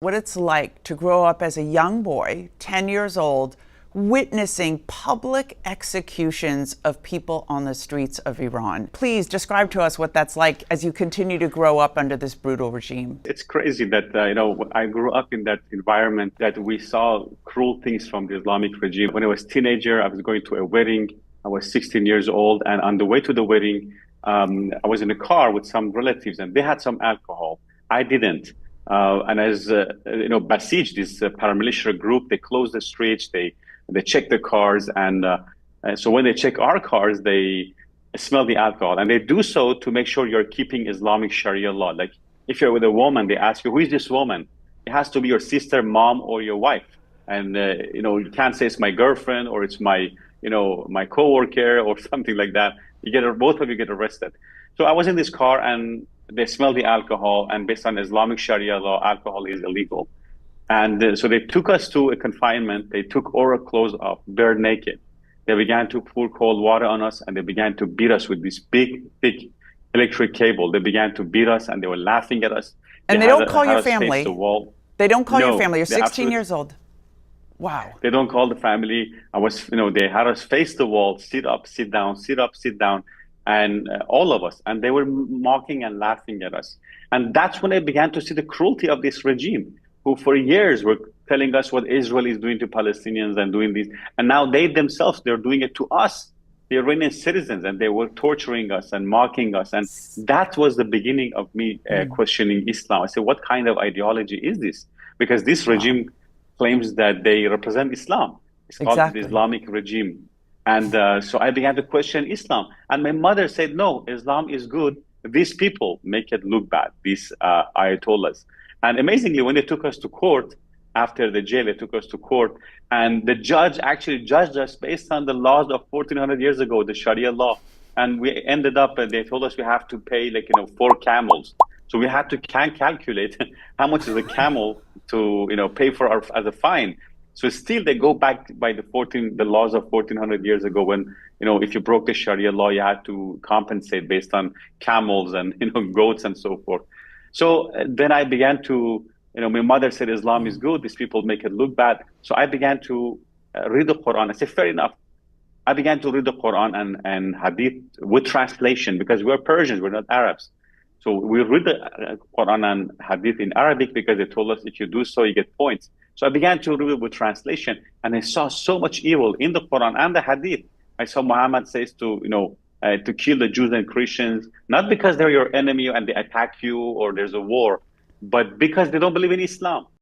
What it's like to grow up as a young boy, 10 years old, witnessing public executions of people on the streets of Iran. Please describe to us what that's like as you continue to grow up under this brutal regime. It's crazy that, I grew up in that environment that we saw cruel things from the Islamic regime. When I was a teenager, I was going to a wedding. I was 16 years old. And on the way to the wedding, I was in a car with some relatives and they had some alcohol. I didn't. And as Basij, this paramilitary group, they close the streets, they check the cars, and so when they check our cars, they smell the alcohol, and they do so to make sure you're keeping Islamic Sharia law. Like if you're with a woman, they ask you, "Who is this woman?" It has to be your sister, mom, or your wife, and you can't say it's my girlfriend or it's my coworker or something like that. Both of you get arrested. So I was in this car and they smell the alcohol, and based on Islamic Sharia law, alcohol is illegal. And so they took us to a confinement. They took our clothes off, bare naked. They began to pour cold water on us, and they began to beat us with this big, thick electric cable. They began to beat us, and they were laughing at us. And they don't call your family. The wall. They don't call No, your family. You're they 16 years old. Wow. They don't call the family. They had us face the wall, sit up, sit down, sit up, sit down, and all of us. And they were mocking and laughing at us. And that's when I began to see the cruelty of this regime, who for years were telling us what Israel is doing to Palestinians and doing this. And now they're doing it to us, the Iranian citizens, and they were torturing us and mocking us. And that was the beginning of me questioning Islam. I said, what kind of ideology is this? Because this regime claims that they represent Islam. It's called the Islamic regime. And so I began to question Islam. And my mother said, no, Islam is good. These people make it look bad, these Ayatollahs. And amazingly, when they took us to court, after the jail, they took us to court. And the judge actually judged us based on the laws of 1400 years ago, the Sharia law. And we ended up, they told us we have to pay 4 camels. So we had to calculate how much is a camel to pay for as a fine. So still they go back by the laws of 1400 years ago when if you broke the Sharia law, you had to compensate based on camels and goats and so forth. So then I began to my mother said Islam is good, these people make it look bad. So I began to read the Quran. I said, fair enough. I began to read the Quran and Hadith with translation because we're Persians, we're not Arabs. So we read the Quran and Hadith in Arabic because they told us if you do so, you get points. So I began to read it with translation, and I saw so much evil in the Quran and the Hadith. I saw Muhammad says to kill the Jews and Christians, not because they're your enemy and they attack you or there's a war, but because they don't believe in Islam.